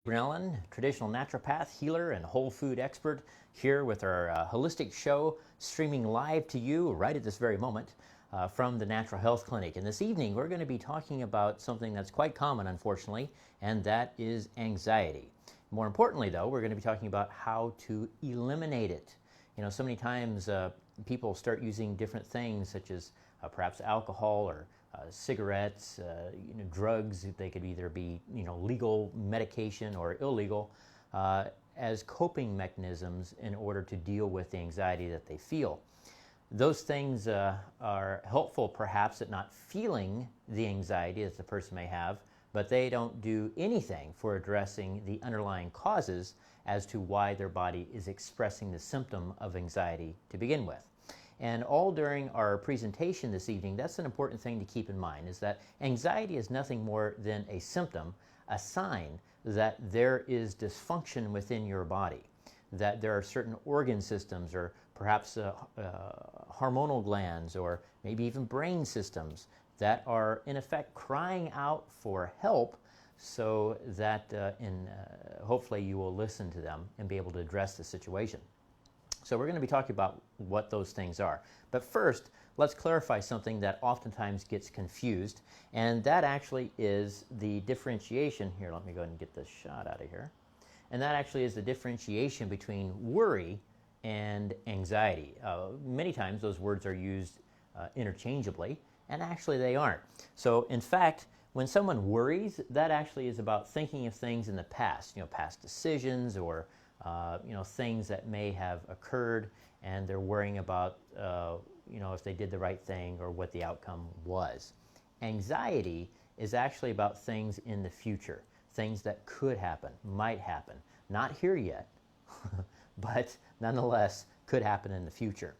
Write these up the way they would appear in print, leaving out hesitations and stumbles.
Pearland, traditional naturopath, healer, and whole food expert, here with our holistic show streaming live to you right at this very moment from the Natural Health Clinic. And this evening we're going to be talking about something that's quite common, unfortunately, and that is anxiety. More importantly, though, we're going to be talking about how to eliminate it. You know, so many times people start using different things such as perhaps alcohol or cigarettes, drugs. They could either be legal medication or illegal as coping mechanisms in order to deal with the anxiety that they feel. Those things are helpful perhaps at not feeling the anxiety that the person may have, but they don't do anything for addressing the underlying causes as to why their body is expressing the symptom of anxiety to begin with. And all during our presentation this evening, that's an important thing to keep in mind, is that anxiety is nothing more than a symptom, a sign that there is dysfunction within your body, that there are certain organ systems or perhaps hormonal glands or maybe even brain systems that are in effect crying out for help, so that hopefully you will listen to them and be able to address the situation. So we're going to be talking about what those things are. But first, let's clarify something that oftentimes gets confused, and that actually is the differentiation. Here, let me go ahead and get this shot out of here. And that actually is the differentiation between worry and anxiety. Many times those words are used interchangeably, and actually they aren't. So in fact, when someone worries, that actually is about thinking of things in the past, past decisions or things that may have occurred, and they're worrying about if they did the right thing or what the outcome was. Anxiety is actually about things in the future, things that could happen, might happen, not here yet, but nonetheless could happen in the future.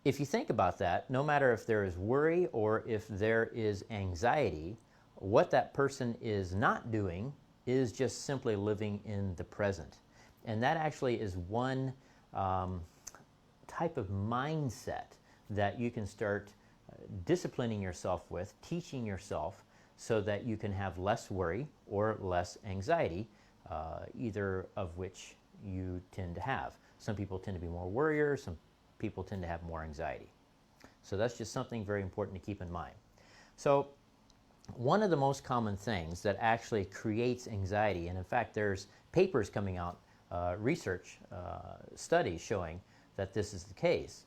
If you think about that, no matter if there is worry or if there is anxiety, what that person is not doing is just simply living in the present. And that actually is one type of mindset that you can start disciplining yourself with, teaching yourself, so that you can have less worry or less anxiety, either of which you tend to have. Some people tend to be more worriers, some people tend to have more anxiety. So that's just something very important to keep in mind. So one of the most common things that actually creates anxiety, and in fact there's papers coming out, research studies showing that this is the case,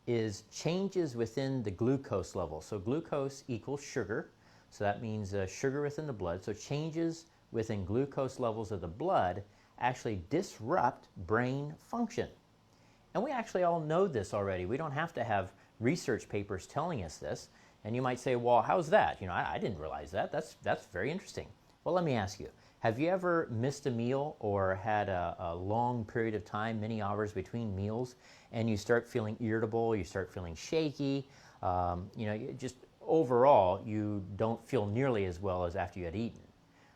is changes within the glucose level. So glucose equals sugar, so that means sugar within the blood. So changes within glucose levels of the blood actually disrupt brain function. And we actually all know this already. We don't have to have research papers telling us this. And you might say, well, how's that? I didn't realize that. That's very interesting. Well, let me ask you, have you ever missed a meal or had a long period of time, many hours between meals, and you start feeling irritable, you start feeling shaky, just overall, you don't feel nearly as well as after you had eaten?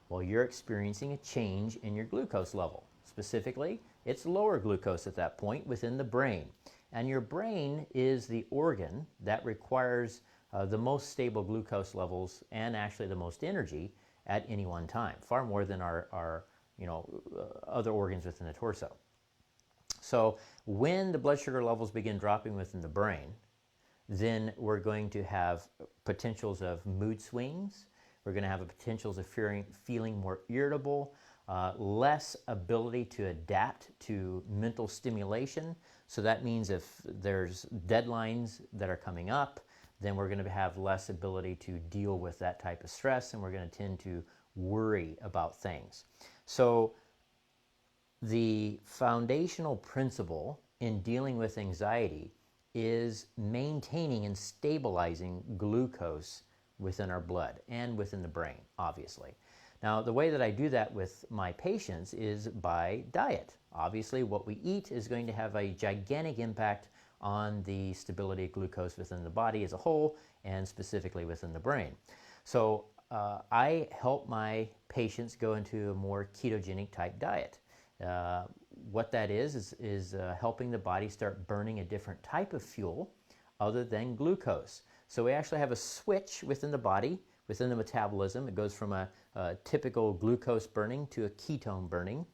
Well, you're experiencing a change in your glucose level. Specifically, it's lower glucose at that point within the brain. And your brain is the organ that requires the most stable glucose levels and actually the most energy at any one time, far more than our other organs within the torso. So when the blood sugar levels begin dropping within the brain, then we're going to have potentials of mood swings. We're going to have potentials of feeling more irritable, less ability to adapt to mental stimulation. So that means if there's deadlines that are coming up, then we're going to have less ability to deal with that type of stress, and we're going to tend to worry about things. So the foundational principle in dealing with anxiety is maintaining and stabilizing glucose within our blood and within the brain, obviously. Now, the way that I do that with my patients is by diet. Obviously, what we eat is going to have a gigantic impact on the stability of glucose within the body as a whole, and specifically within the brain. So I help my patients go into a more ketogenic type diet. What that is helping the body start burning a different type of fuel other than glucose. So we actually have a switch within the body within the metabolism. It goes from a typical glucose burning to a ketone burning,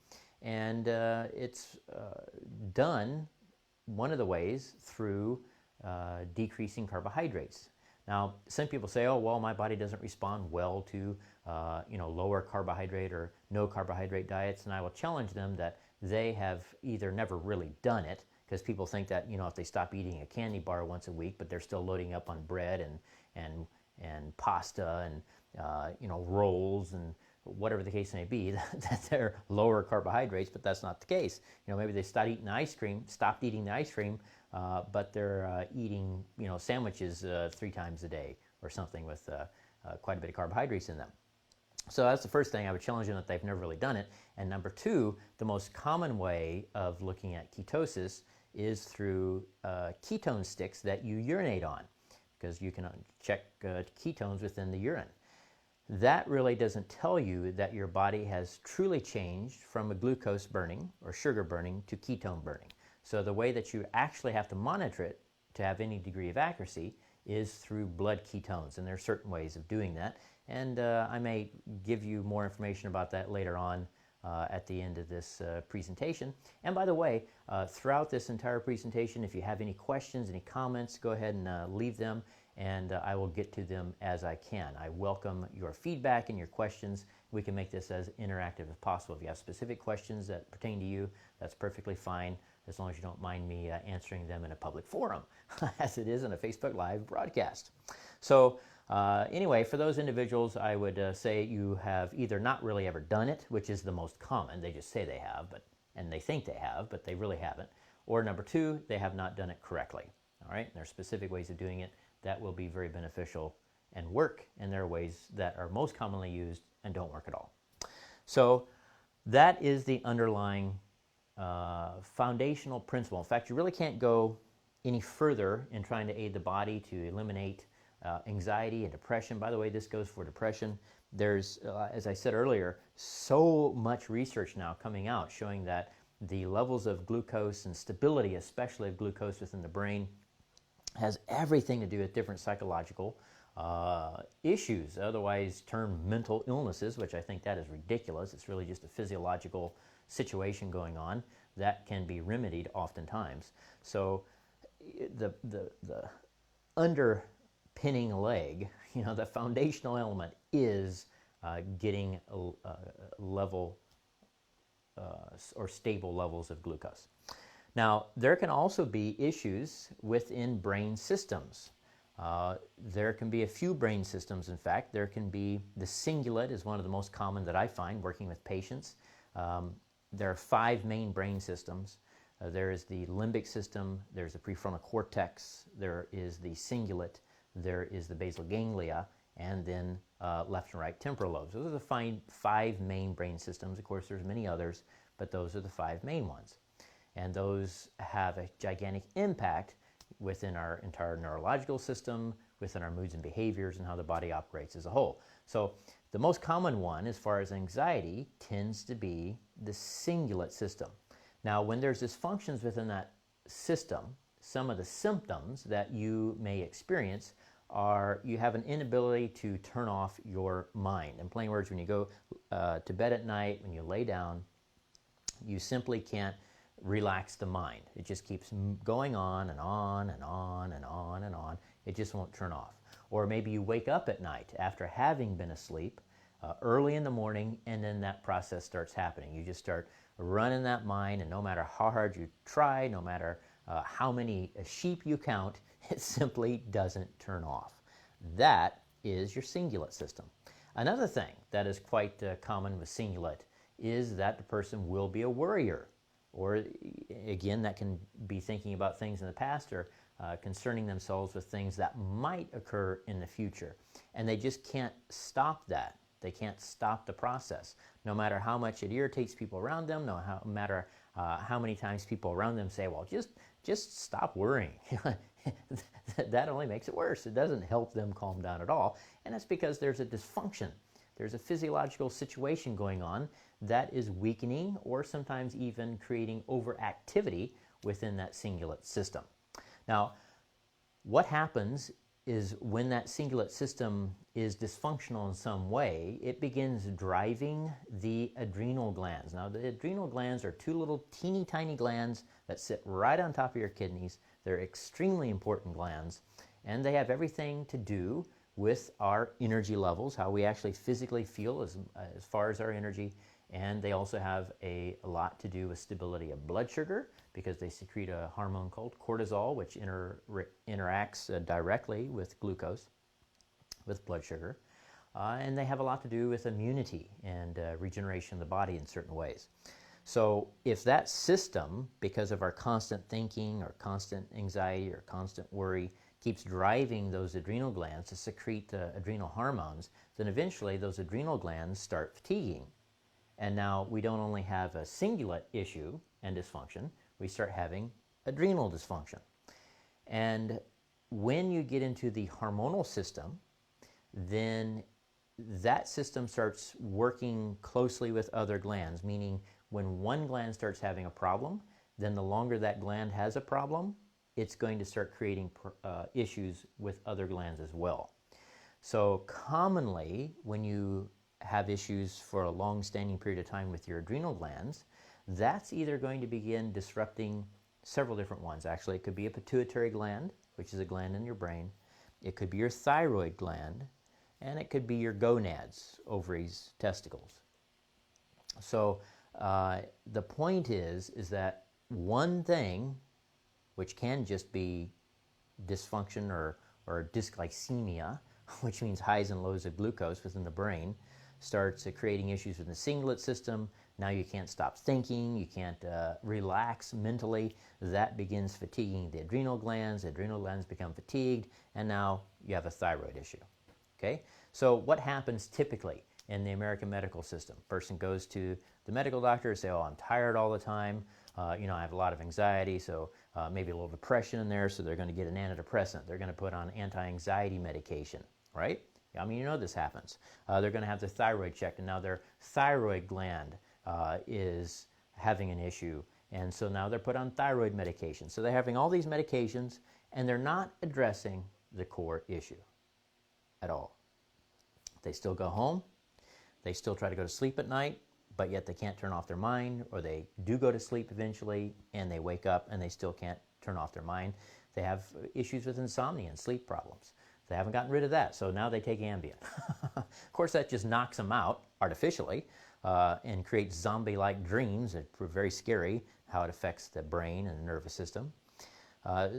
and it's done one of the ways through decreasing carbohydrates. Now, some people say, oh, well, my body doesn't respond well to lower carbohydrate or no carbohydrate diets, and I will challenge them that they have either never really done it, because people think that, if they stop eating a candy bar once a week, but they're still loading up on bread and pasta and rolls and whatever the case may be, that they're lower carbohydrates, but that's not the case. Maybe they stopped eating the ice cream, but they're eating, sandwiches 3 times a day or something with quite a bit of carbohydrates in them. So that's the first thing. I would challenge them that they've never really done it. And number 2, the most common way of looking at ketosis is through ketone sticks that you urinate on, because you can check ketones within the urine. That really doesn't tell you that your body has truly changed from a glucose burning or sugar burning to ketone burning. So the way that you actually have to monitor it to have any degree of accuracy is through blood ketones, and there are certain ways of doing that. And I may give you more information about that later on at the end of this presentation. And by the way, throughout this entire presentation, if you have any questions, any comments, go ahead and leave them, and I will get to them as I can. I welcome your feedback and your questions. We can make this as interactive as possible. If you have specific questions that pertain to you, that's perfectly fine, as long as you don't mind me answering them in a public forum, as it is in a Facebook Live broadcast. So anyway, for those individuals, I would say you have either not really ever done it, which is the most common. They just say they have, and they think they have, but they really haven't. Or number 2, they have not done it correctly. All right, and there are specific ways of doing it that will be very beneficial and work, and there are ways that are most commonly used and don't work at all. So that is the underlying foundational principle. In fact, you really can't go any further in trying to aid the body to eliminate anxiety and depression. By the way, this goes for depression. There's, as I said earlier, so much research now coming out showing that the levels of glucose and stability, especially of glucose within the brain, has everything to do with different psychological issues, otherwise termed mental illnesses, which I think that is ridiculous. It's really just a physiological situation going on that can be remedied oftentimes. So the underpinning leg, the foundational element is getting level or stable levels of glucose. Now, there can also be issues within brain systems. There can be a few brain systems, in fact. There can be the cingulate is one of the most common that I find working with patients. There are 5 main brain systems. There is the limbic system, there's the prefrontal cortex, there is the cingulate, there is the basal ganglia, and then left and right temporal lobes. Those are the 5 main brain systems. Of course, there's many others, but those are the 5 main ones. And those have a gigantic impact within our entire neurological system, within our moods and behaviors, and how the body operates as a whole. So the most common one, as far as anxiety, tends to be the cingulate system. Now, when there's dysfunctions within that system, some of the symptoms that you may experience are you have an inability to turn off your mind. In plain words, when you go to bed at night, when you lay down, you simply can't relax the mind. It just keeps going on and on and on and on and on. It just won't turn off. Or maybe you wake up at night after having been asleep early in the morning, and then that process starts happening. You just start running that mind, and no matter how hard you try, no matter how many sheep you count, it simply doesn't turn off. That is your cingulate system. Another thing that is quite common with cingulate is that the person will be a worrier. Or again, that can be thinking about things in the past or concerning themselves with things that might occur in the future. And they just can't stop that. They can't stop the process. No matter how much it irritates people around them, no matter how many times people around them say, well, just stop worrying. That only makes it worse. It doesn't help them calm down at all. And that's because there's a dysfunction. There's a physiological situation going on that is weakening or sometimes even creating overactivity within that cingulate system. Now, what happens is when that cingulate system is dysfunctional in some way, it begins driving the adrenal glands. Now, the adrenal glands are two little teeny tiny glands that sit right on top of your kidneys. They're extremely important glands, and they have everything to do with our energy levels, how we actually physically feel as far as our energy, and they also have a lot to do with stability of blood sugar, because they secrete a hormone called cortisol, which interacts directly with glucose, with blood sugar. And they have a lot to do with immunity and regeneration of the body in certain ways. So if that system, because of our constant thinking or constant anxiety or constant worry, keeps driving those adrenal glands to secrete adrenal hormones, then eventually those adrenal glands start fatiguing. And now we don't only have a cingulate issue and dysfunction, we start having adrenal dysfunction. And when you get into the hormonal system, then that system starts working closely with other glands, meaning when one gland starts having a problem, then the longer that gland has a problem, it's going to start creating issues with other glands as well. So commonly, when you have issues for a long-standing period of time with your adrenal glands, that's either going to begin disrupting several different ones. Actually, it could be a pituitary gland, which is a gland in your brain. It could be your thyroid gland, and it could be your gonads, ovaries, testicles. So the point is that one thing, which can just be dysfunction or dysglycemia, which means highs and lows of glucose within the brain, starts creating issues with the cingulate system. Now you can't stop thinking, you can't relax mentally. That begins fatiguing the adrenal glands become fatigued, and now you have a thyroid issue. Okay? So what happens typically in the American medical system? Person goes to the medical doctor and say, oh, I'm tired all the time. I have a lot of anxiety, so maybe a little depression in there, so they're going to get an antidepressant. They're going to put on anti-anxiety medication, right? I mean, this happens. They're going to have their thyroid checked, and now their thyroid gland is having an issue, and so now they're put on thyroid medication. So they're having all these medications, and they're not addressing the core issue at all. They still go home. They still try to go to sleep at night, but yet they can't turn off their mind, or they do go to sleep eventually, and they wake up, and they still can't turn off their mind. They have issues with insomnia and sleep problems. They haven't gotten rid of that, so now they take Ambien. Of course, that just knocks them out artificially and creates zombie-like dreams. It's very scary how it affects the brain and the nervous system.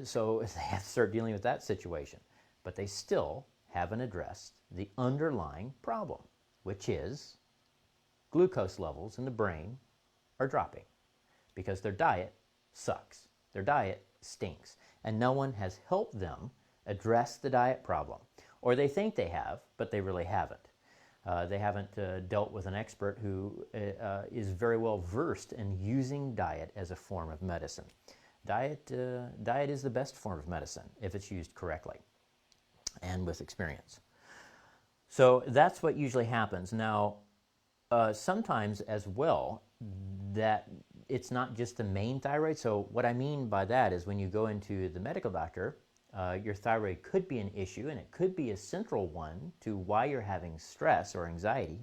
So they have to start dealing with that situation. But they still haven't addressed the underlying problem, which is glucose levels in the brain are dropping because their diet sucks. Their diet stinks. And no one has helped them address the diet problem. Or they think they have, but they really haven't. They haven't dealt with an expert who is very well versed in using diet as a form of medicine. Diet is the best form of medicine if it's used correctly and with experience. So that's what usually happens. Now, sometimes as well, that it's not just the main thyroid. So what I mean by that is when you go into the medical doctor, your thyroid could be an issue, and it could be a central one to why you're having stress or anxiety,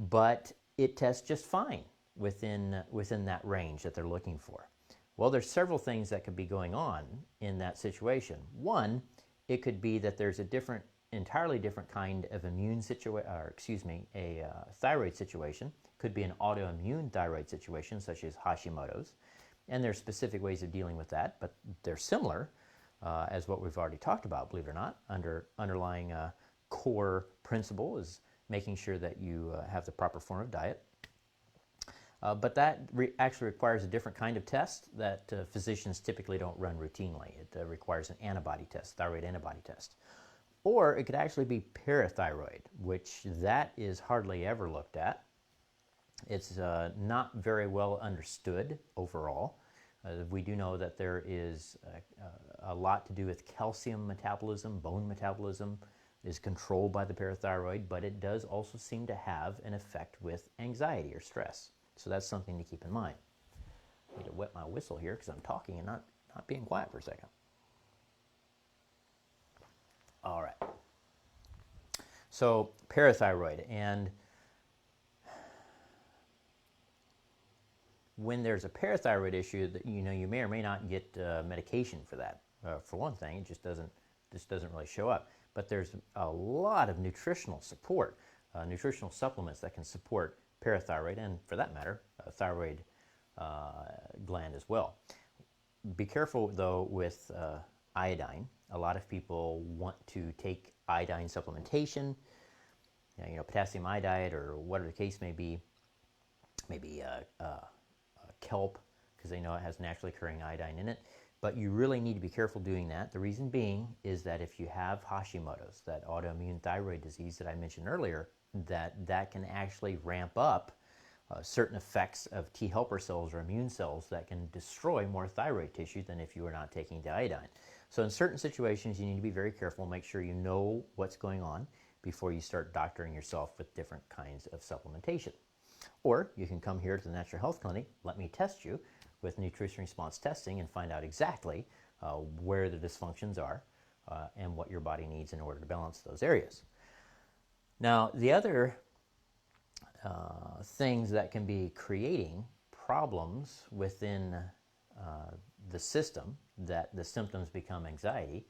but it tests just fine within that range that they're looking for. Well, there's several things that could be going on in that situation. One, it could be that there's entirely different kind of a thyroid situation. Could be an autoimmune thyroid situation, such as Hashimoto's, and there's specific ways of dealing with that, but they're similar. As what we've already talked about, believe it or not, underlying core principle is making sure that you have the proper form of diet. But that actually requires a different kind of test that physicians typically don't run routinely. It requires an antibody test, thyroid antibody test. Or it could actually be parathyroid, which that is hardly ever looked at. It's not very well understood overall. We do know that there is a lot to do with calcium metabolism. Bone metabolism is controlled by the parathyroid, but it does also seem to have an effect with anxiety or stress. So that's something to keep in mind. I need to wet my whistle here because I'm talking and not being quiet for a second. All right. So parathyroid, and when there's a parathyroid issue, that you may or may not get medication for that. For one thing, it just doesn't really show up. But there's a lot of nutritional support, nutritional supplements that can support parathyroid, and for that matter, thyroid gland as well. Be careful though with iodine. A lot of people want to take iodine supplementation, potassium iodide or whatever the case may be, maybe kelp, because they know it has naturally occurring iodine in it. But you really need to be careful doing that. The reason being is that if you have Hashimoto's, that autoimmune thyroid disease that I mentioned earlier, that can actually ramp up certain effects of T helper cells or immune cells that can destroy more thyroid tissue than if you were not taking the iodine. So in certain situations, you need to be very careful, make sure you know what's going on before you start doctoring yourself with different kinds of supplementation. Or you can come here to the Natural Health Clinic, let me test you with nutrition response testing and find out exactly where the dysfunctions are and what your body needs in order to balance those areas. Now, the other things that can be creating problems within the system, that the symptoms become anxiety,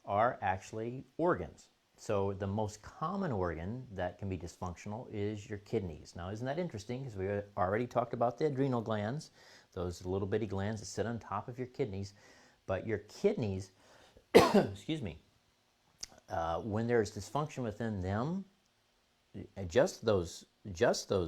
are actually organs. So the most common organ that can be dysfunctional is your kidneys. Now, isn't that interesting? Because we already talked about the adrenal glands, those little bitty glands that sit on top of your kidneys. But your kidneys, excuse me, when there's dysfunction within them, just those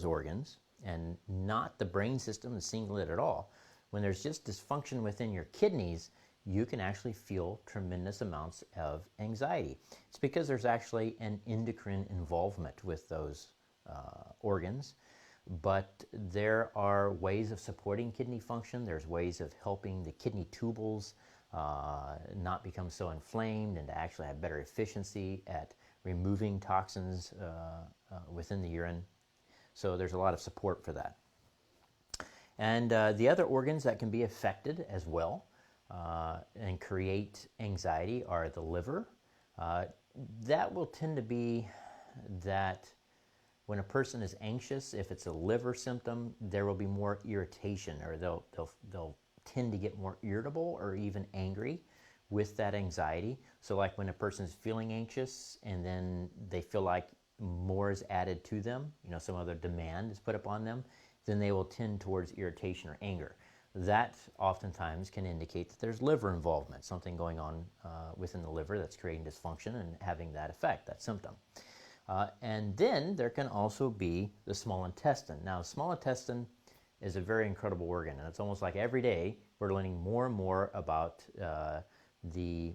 organs, and not the brain system, the singlet at all, when there's just dysfunction within your kidneys, you can actually feel tremendous amounts of anxiety. It's because there's actually an endocrine involvement with those organs, but there are ways of supporting kidney function. There's ways of helping the kidney tubules not become so inflamed and to actually have better efficiency at removing toxins within the urine. So there's a lot of support for that. And the other organs that can be affected as well and create anxiety are the liver. That will tend to be that when a person is anxious, if it's a liver symptom, there will be more irritation, or they'll tend to get more irritable or even angry with that anxiety. So like when a person is feeling anxious and then they feel like more is added to them, some other demand is put upon them, then they will tend towards irritation or anger. That oftentimes can indicate that there's liver involvement, something going on within the liver that's creating dysfunction and having that effect, that symptom. And then there can also be the small intestine. Now, small intestine is a very incredible organ, and it's almost like every day we're learning more and more about the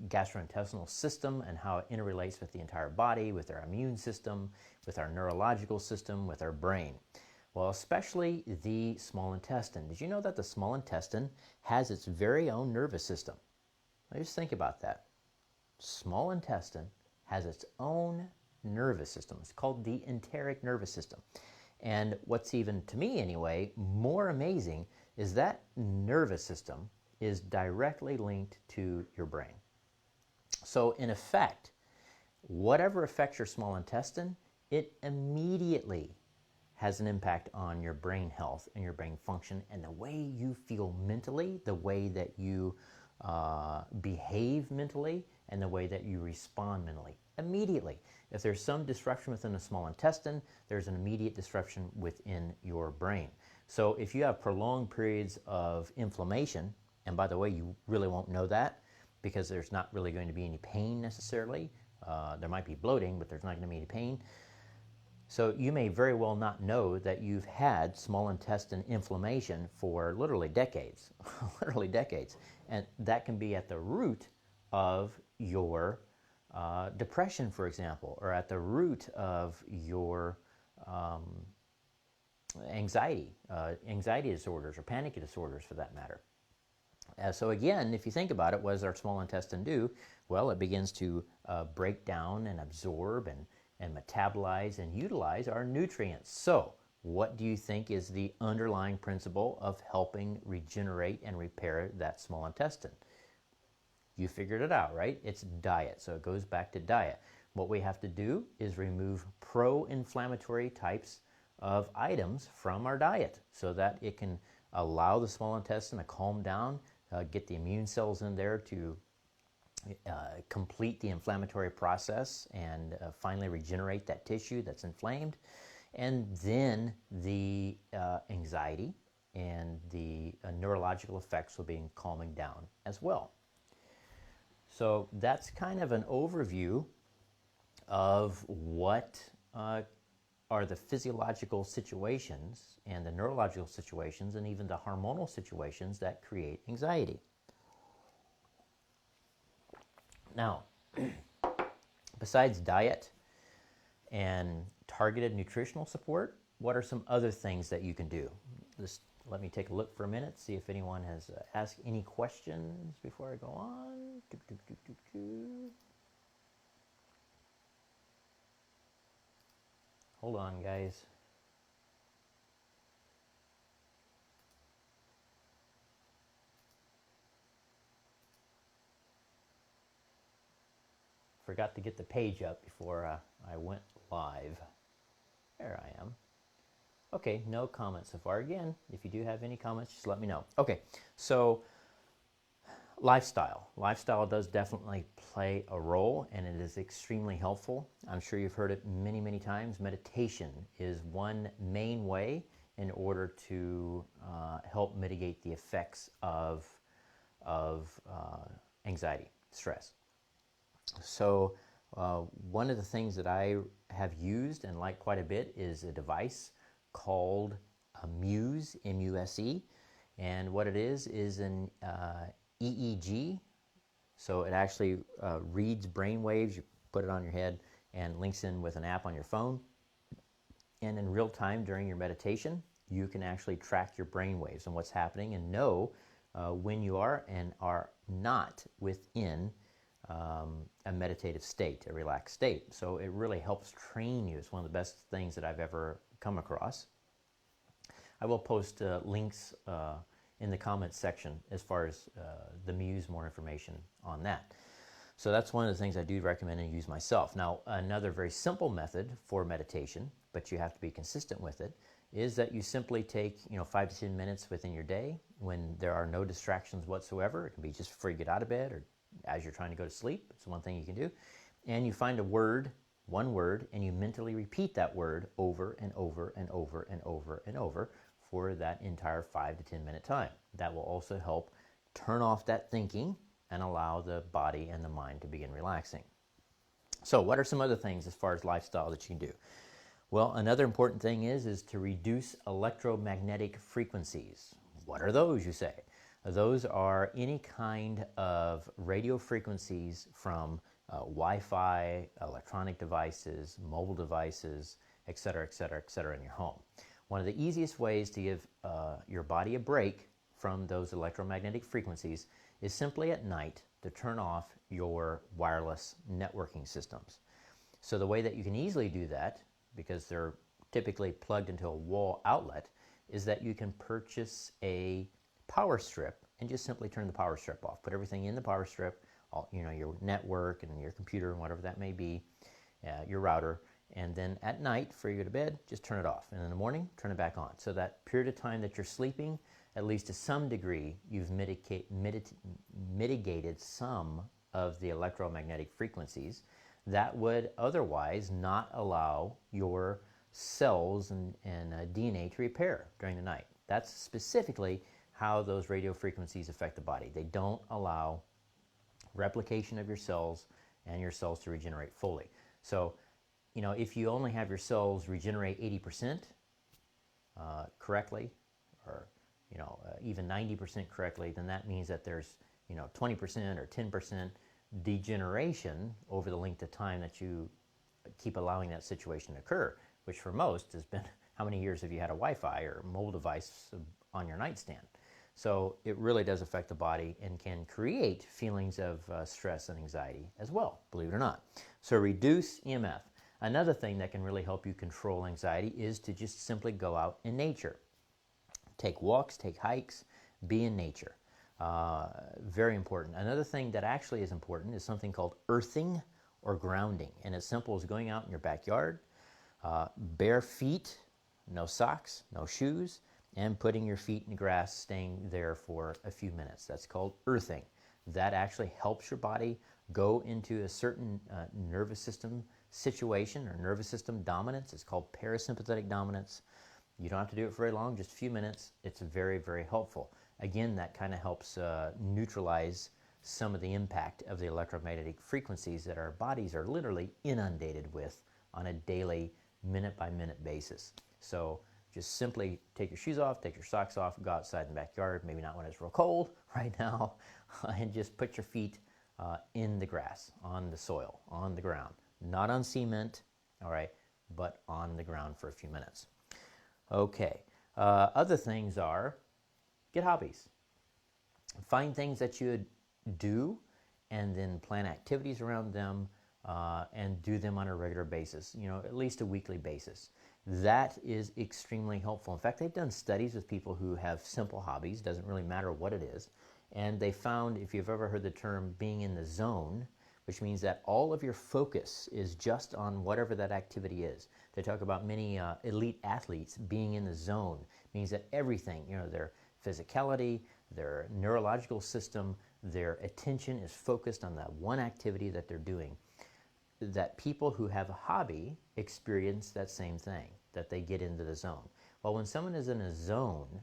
gastrointestinal system and how it interrelates with the entire body, with our immune system, with our neurological system, with our brain. Well, especially the small intestine. Did you know that the small intestine has its very own nervous system? Now just think about that. Small intestine has its own nervous system. It's called the enteric nervous system. And what's even, to me anyway, more amazing is that nervous system is directly linked to your brain. So in effect, whatever affects your small intestine, it immediately has an impact on your brain health and your brain function and the way you feel mentally, the way that you behave mentally, and the way that you respond mentally. Immediately. If there's some disruption within the small intestine, there's an immediate disruption within your brain. So if you have prolonged periods of inflammation, and by the way, you really won't know that because there's not really going to be any pain necessarily. There might be bloating, but there's not going to be any pain. So you may very well not know that you've had small intestine inflammation for literally decades, literally decades. And that can be at the root of your depression, for example, or at the root of your anxiety disorders or panic disorders for that matter. So again, if you think about it, what does our small intestine do? Well, it begins to break down and absorb and metabolize and utilize our nutrients. So what do you think is the underlying principle of helping regenerate and repair that small intestine? You figured it out, right? It's diet. So it goes back to diet. What we have to do is remove pro-inflammatory types of items from our diet so that it can allow the small intestine to calm down, get the immune cells in there to complete the inflammatory process and finally regenerate that tissue that's inflamed. And then the anxiety and the neurological effects will be calming down as well. So that's kind of an overview of what are the physiological situations and the neurological situations and even the hormonal situations that create anxiety. Now, besides diet and targeted nutritional support, what are some other things that you can do? Just let me take a look for a minute, see if anyone has asked any questions before I go on. Hold on, guys. Forgot to get the page up before I went live. There I am. Okay, no comments so far. Again, if you do have any comments, just let me know. Okay, so lifestyle. Lifestyle does definitely play a role, and it is extremely helpful. I'm sure you've heard it many, many times. Meditation is one main way in order to help mitigate the effects of anxiety, stress. So one of the things that I have used and like quite a bit is a device called a Muse, M-U-S-E, and what it is an EEG. So it actually reads brain waves. You put it on your head and links in with an app on your phone, and in real time during your meditation you can actually track your brain waves and what's happening and know when you are and are not within a meditative state, a relaxed state. So it really helps train you. It's one of the best things that I've ever come across. I will post links in the comments section as far as the Muse, more information on that. So that's one of the things I do recommend and use myself. Now, another very simple method for meditation, but you have to be consistent with it, is that you simply take 5 to 10 minutes within your day when there are no distractions whatsoever. It can be just before you get out of bed or as you're trying to go to sleep. It's one thing you can do. And you find a word, one word, and you mentally repeat that word over and over and over and over and over for that entire 5 to 10 minute time. That will also help turn off that thinking and allow the body and the mind to begin relaxing. So what are some other things as far as lifestyle that you can do? Well, another important thing is to reduce electromagnetic frequencies. What are those, you say? Those are any kind of radio frequencies from Wi-Fi, electronic devices, mobile devices, etc., etc., etc. in your home. One of the easiest ways to give your body a break from those electromagnetic frequencies is simply at night to turn off your wireless networking systems. So the way that you can easily do that, because they're typically plugged into a wall outlet, is that you can purchase a power strip and just simply turn the power strip off. Put everything in the power strip, your network and your computer and whatever that may be, your router, and then at night, before you go to bed, just turn it off. And in the morning, turn it back on. So that period of time that you're sleeping, at least to some degree, you've mitigated some of the electromagnetic frequencies that would otherwise not allow your cells and DNA to repair during the night. That's specifically how those radio frequencies affect the body. They don't allow replication of your cells and your cells to regenerate fully. So, if you only have your cells regenerate 80% correctly, or even 90% correctly, then that means that there's 20% or 10% degeneration over the length of time that you keep allowing that situation to occur, which for most has been, how many years have you had a Wi-Fi or mobile device on your nightstand? So it really does affect the body and can create feelings of stress and anxiety as well, believe it or not. So reduce EMF. Another thing that can really help you control anxiety is to just simply go out in nature. Take walks, take hikes, be in nature. Very important. Another thing that actually is important is something called earthing or grounding. And as simple as going out in your backyard, bare feet, no socks, no shoes, and putting your feet in the grass, staying there for a few minutes. That's called earthing. That actually helps your body go into a certain nervous system situation or nervous system dominance. It's called parasympathetic dominance. You don't have to do it for very long, just a few minutes. It's very, very helpful. Again, that kind of helps neutralize some of the impact of the electromagnetic frequencies that our bodies are literally inundated with on a daily, minute-by-minute basis. So just simply take your shoes off, take your socks off, go outside in the backyard, maybe not when it's real cold right now, and just put your feet in the grass, on the soil, on the ground. Not on cement, all right, but on the ground for a few minutes. Okay, other things are get hobbies. Find things that you do and then plan activities around them and do them on a regular basis, at least a weekly basis. That is extremely helpful. In fact, they've done studies with people who have simple hobbies, doesn't really matter what it is, and they found, if you've ever heard the term being in the zone, which means that all of your focus is just on whatever that activity is. They talk about many elite athletes being in the zone. It means that everything, their physicality, their neurological system, their attention is focused on that one activity that they're doing. That people who have a hobby experience that same thing, that they get into the zone. Well, when someone is in a zone,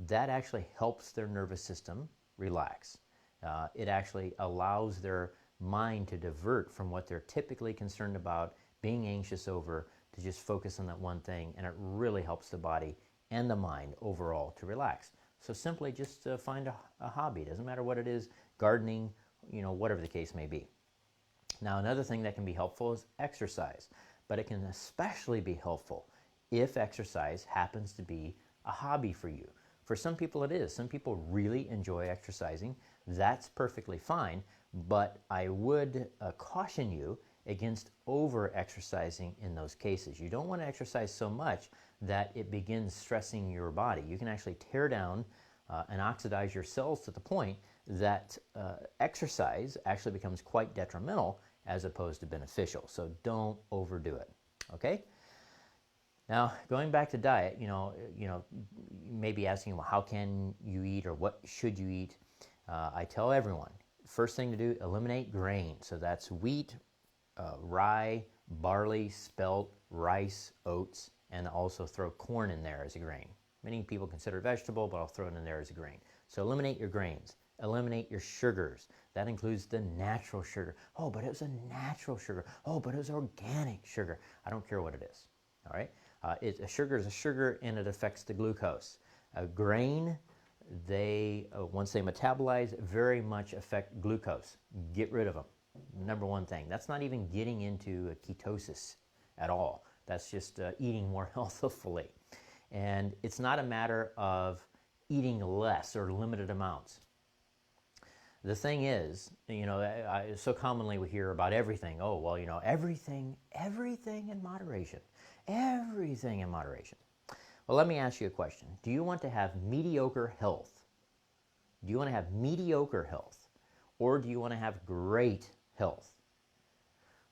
that actually helps their nervous system relax. It actually allows their mind to divert from what they're typically concerned about, being anxious over, to just focus on that one thing, and it really helps the body and the mind overall to relax. So simply just find a hobby. It doesn't matter what it is, gardening, whatever the case may be. Now, another thing that can be helpful is exercise, but it can especially be helpful if exercise happens to be a hobby for you. For some people it is. Some people really enjoy exercising. That's perfectly fine, but I would caution you against over-exercising in those cases. You don't want to exercise so much that it begins stressing your body. You can actually tear down and oxidize your cells to the point that exercise actually becomes quite detrimental as opposed to beneficial. So don't overdo it, okay? Now, going back to diet, you may be asking, well, how can you eat or what should you eat? I tell everyone, first thing to do, eliminate grain. So that's wheat, rye, barley, spelt, rice, oats, and also throw corn in there as a grain. Many people consider it vegetable, but I'll throw it in there as a grain. So eliminate your grains. Eliminate your sugars. That includes the natural sugar. Oh, but it was a natural sugar. Oh, but it was organic sugar. I don't care what it is. All right? A sugar is a sugar, and it affects the glucose. A grain, once they metabolize, very much affect glucose. Get rid of them. Number one thing. That's not even getting into ketosis at all. That's just eating more healthfully. And it's not a matter of eating less or limited amounts. The thing is, so commonly we hear about everything. Oh, well, everything in moderation. Everything in moderation. Well, let me ask you a question. Do you want to have mediocre health? Do you want to have mediocre health? Or do you want to have great health?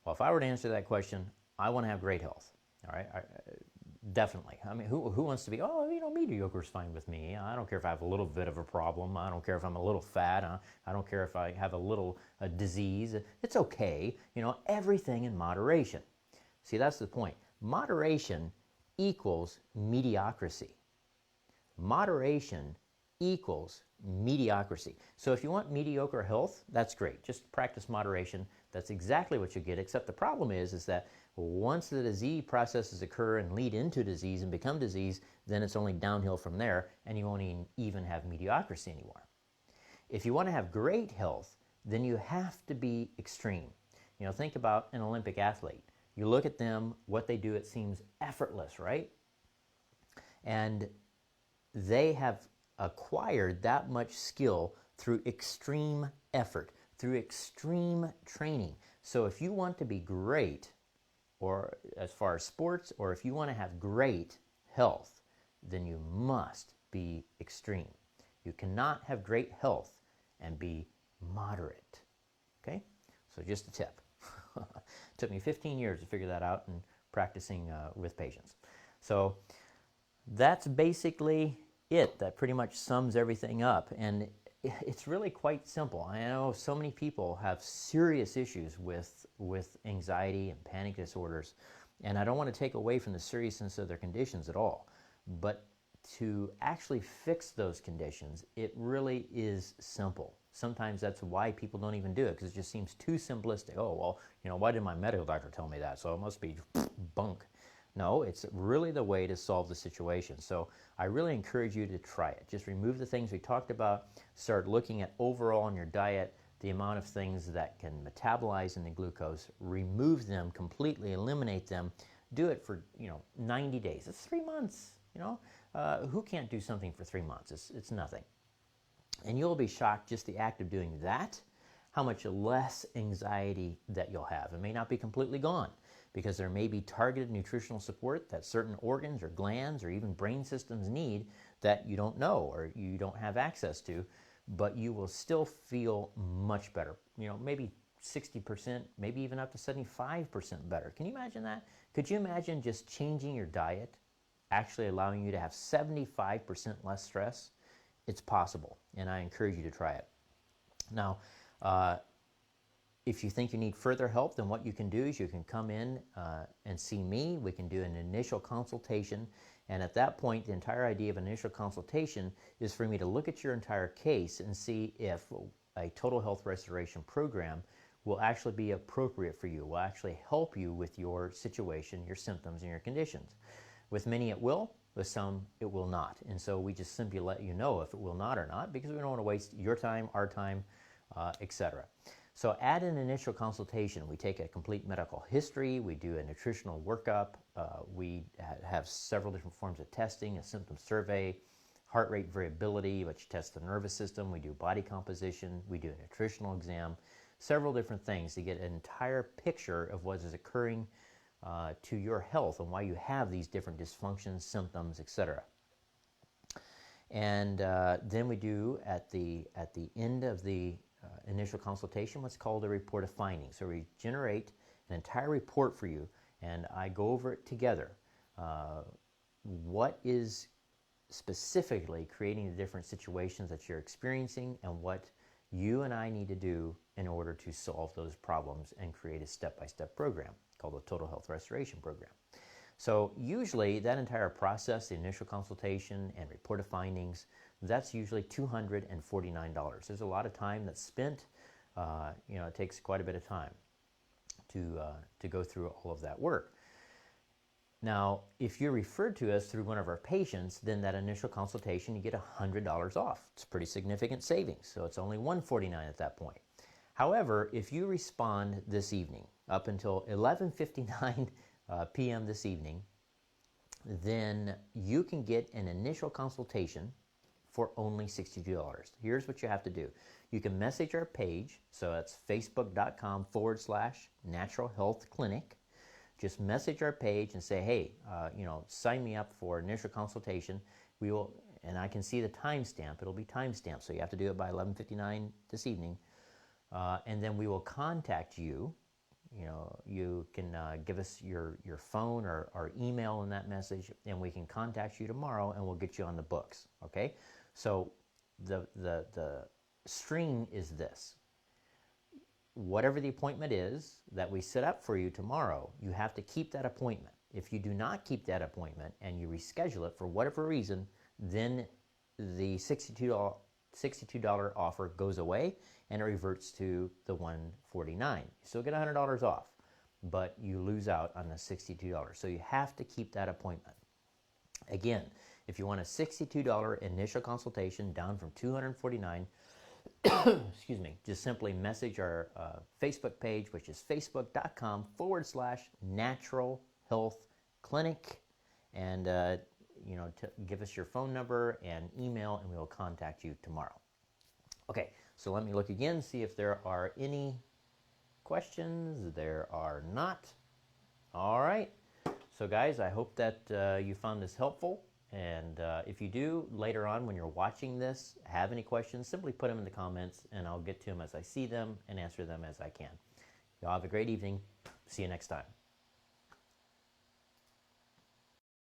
Well, if I were to answer that question, I want to have great health. All right? Definitely. I mean, who wants to be, mediocre is fine with me. I don't care if I have a little bit of a problem. I don't care if I'm a little fat. I don't care if I have a little disease. It's okay. Everything in moderation. See, that's the point. Moderation equals mediocrity. Moderation equals mediocrity. So if you want mediocre health, that's great. Just practice moderation. That's exactly what you get, except the problem is that once the disease processes occur and lead into disease and become disease, then it's only downhill from there, and you won't even have mediocrity anymore. If you want to have great health, then you have to be extreme. Think about an Olympic athlete. You look at them, what they do, it seems effortless, right? And they have acquired that much skill through extreme effort, through extreme training. So if you want to be great, or as far as sports, or if you want to have great health, then you must be extreme. You cannot have great health and be moderate. Okay? So just a tip. Took me 15 years to figure that out and practicing with patients. So that's basically it. That pretty much sums everything up. And it's really quite simple. I know so many people have serious issues with anxiety and panic disorders, and I don't want to take away from the seriousness of their conditions at all. But to actually fix those conditions, it really is simple. Sometimes that's why people don't even do it, because it just seems too simplistic. Oh, well, why did my medical doctor tell me that? So it must be bunk. No, it's really the way to solve the situation. So I really encourage you to try it. Just remove the things we talked about. Start looking at overall in your diet, the amount of things that can metabolize into glucose. Remove them completely, eliminate them. Do it for 90 days. It's 3 months. Who can't do something for 3 months? It's nothing. And you'll be shocked just the act of doing that, how much less anxiety that you'll have. It may not be completely gone, because there may be targeted nutritional support that certain organs or glands or even brain systems need that you don't know or you don't have access to, but you will still feel much better. Maybe 60%, maybe even up to 75% better. Can you imagine that? Could you imagine just changing your diet, actually allowing you to have 75% less stress? It's possible, and I encourage you to try it. Now, if you think you need further help, then what you can do is you can come in and see me. We can do an initial consultation, and at that point, the entire idea of an initial consultation is for me to look at your entire case and see if a total health restoration program will actually be appropriate for you, will actually help you with your situation, your symptoms, and your conditions. With many it will, with some it will not. And so we just simply let you know if it will not or not, because we don't want to waste your time, our time, etc. So at an initial consultation, we take a complete medical history, we do a nutritional workup, we have several different forms of testing, a symptom survey, heart rate variability, which tests the nervous system, we do body composition, we do a nutritional exam, several different things to get an entire picture of what is occurring to your health and why you have these different dysfunctions, symptoms, etc. And then we do at the end of the initial consultation what's called a report of findings. So we generate an entire report for you, and I go over it together. What is specifically creating the different situations that you're experiencing, and what you and I need to do in order to solve those problems and create a step-by-step program called the Total Health Restoration Program. So usually that entire process, the initial consultation and report of findings, that's usually $249. There's a lot of time that's spent. It takes quite a bit of time to go through all of that work. Now, if you're referred to us through one of our patients, then that initial consultation, you get $100 off. It's pretty significant savings, so it's only $149 at that point. However, if you respond this evening, up until 11:59 p.m. this evening, then you can get an initial consultation for only $62. Here's what you have to do. You can message our page, so that's facebook.com/Natural Health Clinic. Just message our page and say, hey, sign me up for initial consultation. We will, and I can see the timestamp. It'll be timestamped, so you have to do it by 11:59 this evening. And then we will contact you. You can give us your phone or email in that message, and we can contact you tomorrow, and we'll get you on the books. Okay? So the string is this. Whatever the appointment is that we set up for you tomorrow, you have to keep that appointment. If you do not keep that appointment and you reschedule it for whatever reason, then the $62 offer goes away and it reverts to the $149. You still get $100 off, but you lose out on the $62. So you have to keep that appointment. Again, if you want a $62 initial consultation down from $249, excuse me, just simply message our Facebook page, which is facebook.com/Natural Health Clinic, and give us your phone number and email, and we will contact you tomorrow. Okay, so let me look again, see if there are any questions. There are not. All right. So guys, I hope that you found this helpful, And if you do, later on when you're watching this, have any questions, simply put them in the comments and I'll get to them as I see them and answer them as I can. Y'all have a great evening. See you next time.